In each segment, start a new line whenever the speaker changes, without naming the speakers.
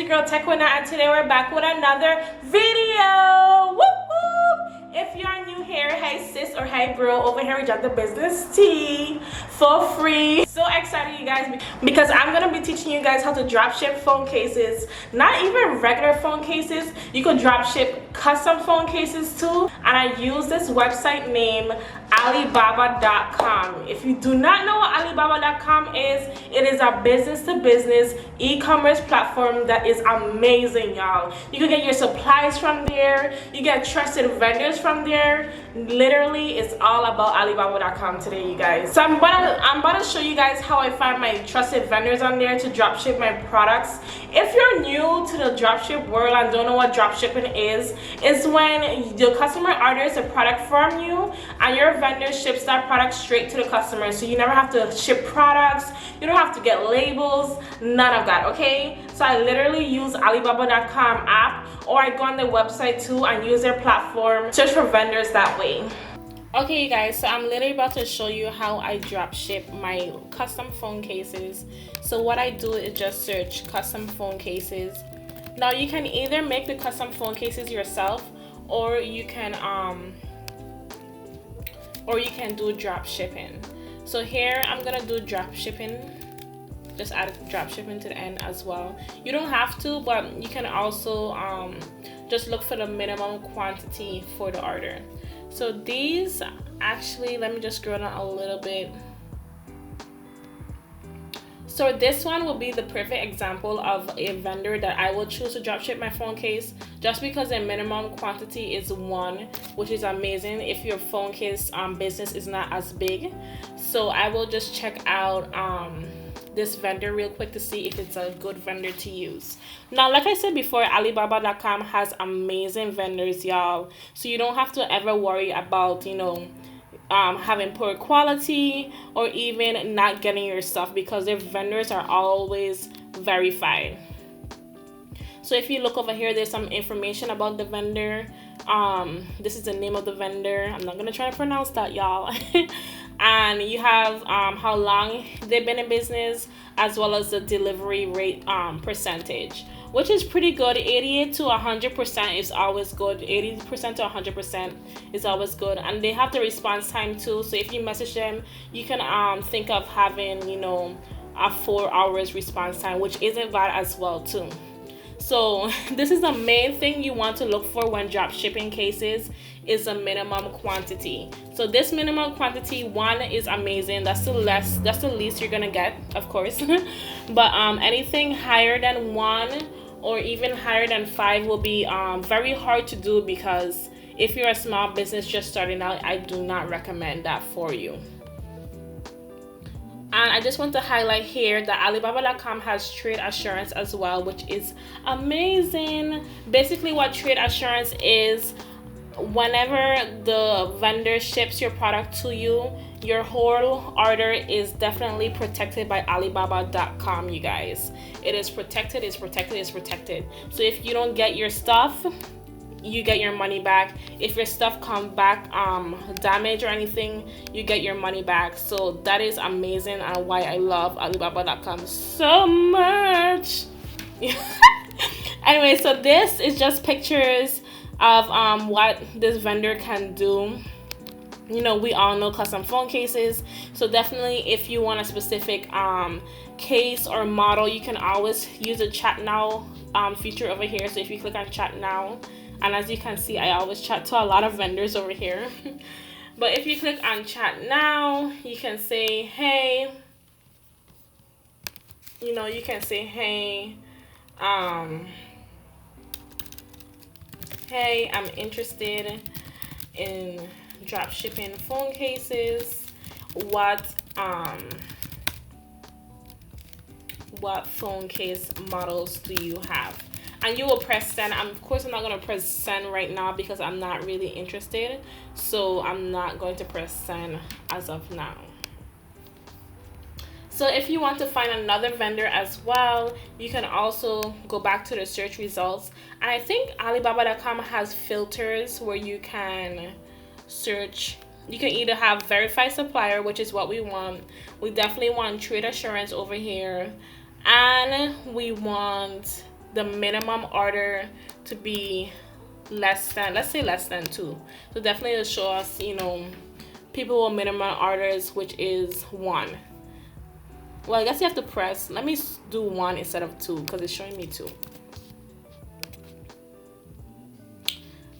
your girl TechWithNath, and today we're back with another video. Whoop whoop! If you're new here, hey sis or hey bro, over here we got the business tea for free. So excited, you guys, because I'm gonna be teaching you guys how to drop ship phone cases. Not even regular phone cases, you could drop ship custom phone cases too. And I use this website name Alibaba.com. If you do not know what Alibaba.com is, it is a business-to-business e-commerce platform that is amazing, y'all. You can get your supplies from there, you get trusted vendors from there. Literally, it's all about Alibaba.com today, you guys. So I'm about to show you guys how I find my trusted vendors on there to drop ship my products. If you're new to the dropship world and don't know what dropshipping is when the customer orders a product from you and your vendor ships that product straight to the customer. So you never have to ship products, you don't have to get labels, none of that, okay? So I literally use Alibaba.com app, or I go on their website too and use their platform, search for vendors that way. Okay, you guys, so I'm literally about to show you how I drop ship my custom phone cases. So what I do is just search custom phone cases. Now you can either make the custom phone cases yourself, or you can do drop shipping. So here I'm gonna do drop shipping. Just add drop shipping to the end as well. You don't have to, but you can also just look for the minimum quantity for the order. So these, actually, let me just scroll down a little bit. So this one will be the perfect example of a vendor that I will choose to dropship my phone case, just because the minimum quantity is 1, which is amazing if your phone case business is not as big. So I will just check out this vendor real quick to see if it's a good vendor to use. Now, like I said before, Alibaba.com has amazing vendors, y'all. So you don't have to ever worry about, having poor quality or even not getting your stuff, because their vendors are always verified. So if you look over here, there's some information about the vendor. This is the name of the vendor. I'm not gonna try to pronounce that, y'all. And you have how long they've been in business, as well as the delivery rate percentage, which is pretty good. 88 to 100% is always good. 80% to 100% is always good. And they have the response time too. So if you message them, you can think of having, a 4 hours response time, which isn't bad as well too. So this is the main thing you want to look for when drop shipping cases, is a minimum quantity. So this minimum quantity, 1 is amazing. That's the least you're gonna get, of course. But anything higher than 1 or even higher than 5 will be very hard to do, because if you're a small business just starting out, I do not recommend that for you. And I just want to highlight here that Alibaba.com has trade assurance as well, which is amazing. Basically, what trade assurance is, whenever the vendor ships your product to you, your whole order is definitely protected by Alibaba.com, you guys. It is protected, it's protected, it's protected. So if you don't get your stuff, you get your money back. If your stuff comes back damaged or anything, you get your money back. So that is amazing, and why I love Alibaba.com so much. Anyway, so this is just pictures of what this vendor can do. We all know custom phone cases, so definitely if you want a specific case or model, you can always use the chat now feature over here. So if you click on chat now, and as you can see, I always chat to a lot of vendors over here. But if you click on chat now, you can say, hey, you can say, hey, hey, I'm interested in drop shipping phone cases. What phone case models do you have? And you will press send. Of course, I'm not going to press send right now because I'm not really interested. So I'm not going to press send as of now. So if you want to find another vendor as well, you can also go back to the search results. And I think Alibaba.com has filters where you can search. You can either have verified supplier, which is what we want. We definitely want trade assurance over here. And we want the minimum order to be less than, let's say less than 2. So definitely it'll show us, you know, people with minimum orders, which is 1. Well, I guess you have to press, let me do 1 instead of 2 because it's showing me 2.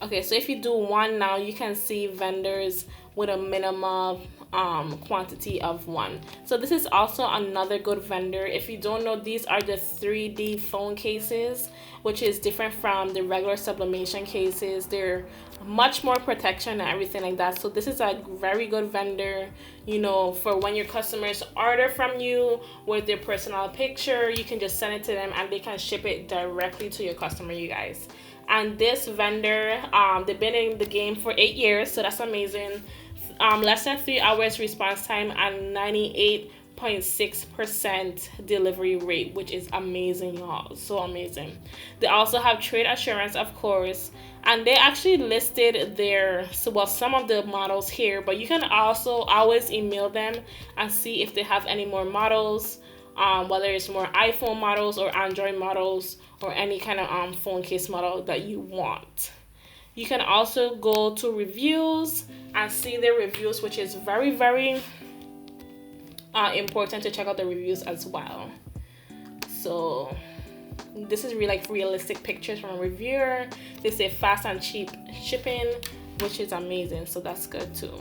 Okay, so if you do 1 now, you can see vendors with a minimum quantity of 1. So this is also another good vendor. If you don't know, these are the 3D phone cases, which is different from the regular sublimation cases. They're much more protection and everything like that. So this is a very good vendor, you know, for when your customers order from you with their personal picture, you can just send it to them and they can ship it directly to your customer, you guys. And this vendor, they've been in the game for 8 years, so that's amazing. Less than 3 hours response time and 98.6% delivery rate, which is amazing, y'all. So amazing. They also have trade assurance, of course, and they actually listed their, well, some of the models here, but you can also always email them and see if they have any more models, whether it's more iPhone models or Android models or any kind of phone case model that you want. You can also go to reviews and see their reviews, which is very, very important to check out the reviews as well. So this is really like realistic pictures from a reviewer. They say fast and cheap shipping, which is amazing. So that's good too.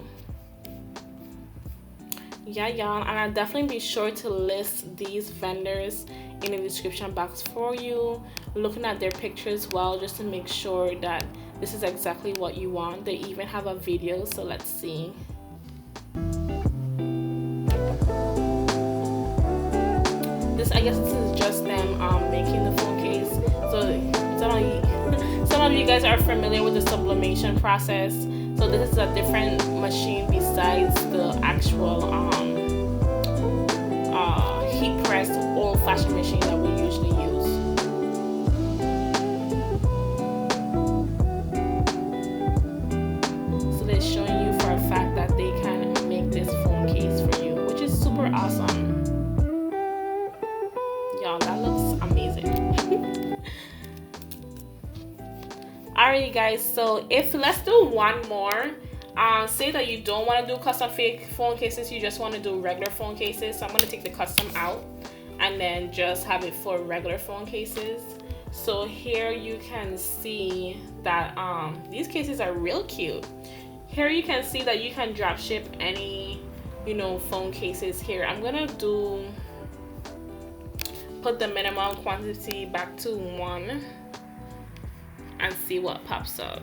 Yeah, y'all, and I'll definitely be sure to list these vendors in the description box for you, looking at their pictures well, just to make sure that this is exactly what you want. They even have a video, so let's see. This, I guess this is just them making the phone case. So some of you guys are familiar with the sublimation process. So this is a different machine besides the actual heat press old-fashioned machine that we usually use. So they're showing you for a fact that they can make this phone case for you, which is super awesome. Y'all, that looks amazing. Alright guys, so let's do one more. Say that you don't want to do custom fake phone cases, you just want to do regular phone cases. So I'm going to take the custom out and then just have it for regular phone cases. So here you can see that these cases are real cute. Here you can see that you can drop ship any, you know, phone cases here. I'm going to put the minimum quantity back to 1 and see what pops up.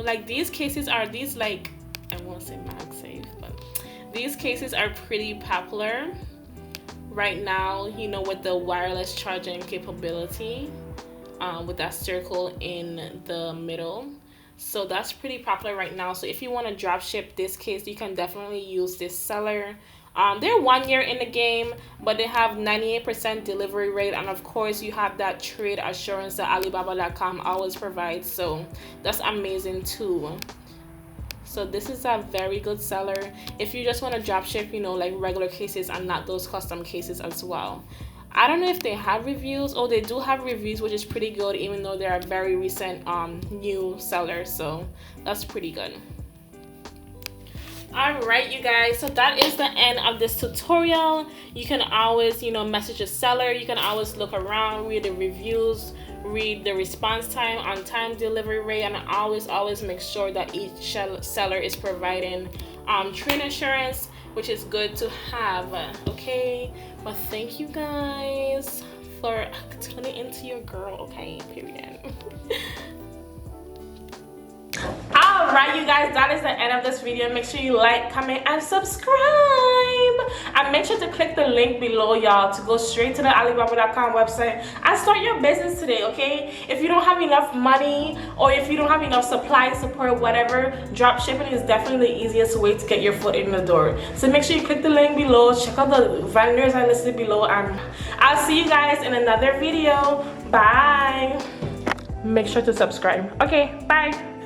Like these cases are like, I won't say MagSafe, but these cases are pretty popular right now, you know, with the wireless charging capability, with that circle in the middle. So that's pretty popular right now. So if you want to drop ship this case, you can definitely use this seller. They're 1 year in the game, but they have 98% delivery rate, and of course you have that trade assurance that Alibaba.com always provides, so that's amazing too. So this is a very good seller if you just want to drop ship, you know, like regular cases and not those custom cases as well. I don't know if they have reviews. Oh, they do have reviews, which is pretty good, even though they're a very recent new seller, so that's pretty good. Alright you guys, so that is the end of this tutorial. You can always, you know, message a seller. You can always look around, read the reviews, read the response time, on time delivery rate, and always make sure that each seller is providing trade insurance, which is good to have. Okay, but thank you guys for tuning into your girl. Okay, period. Alright you guys, that is the end of this video. Make sure you like, comment, and subscribe. And make sure to click the link below, y'all, to go straight to the Alibaba.com website and start your business today, okay? If you don't have enough money, or if you don't have enough supply support, whatever, drop shipping is definitely the easiest way to get your foot in the door. So make sure you click the link below, check out the vendors I listed below, and I'll see you guys in another video. Bye. Make sure to subscribe. Okay, bye.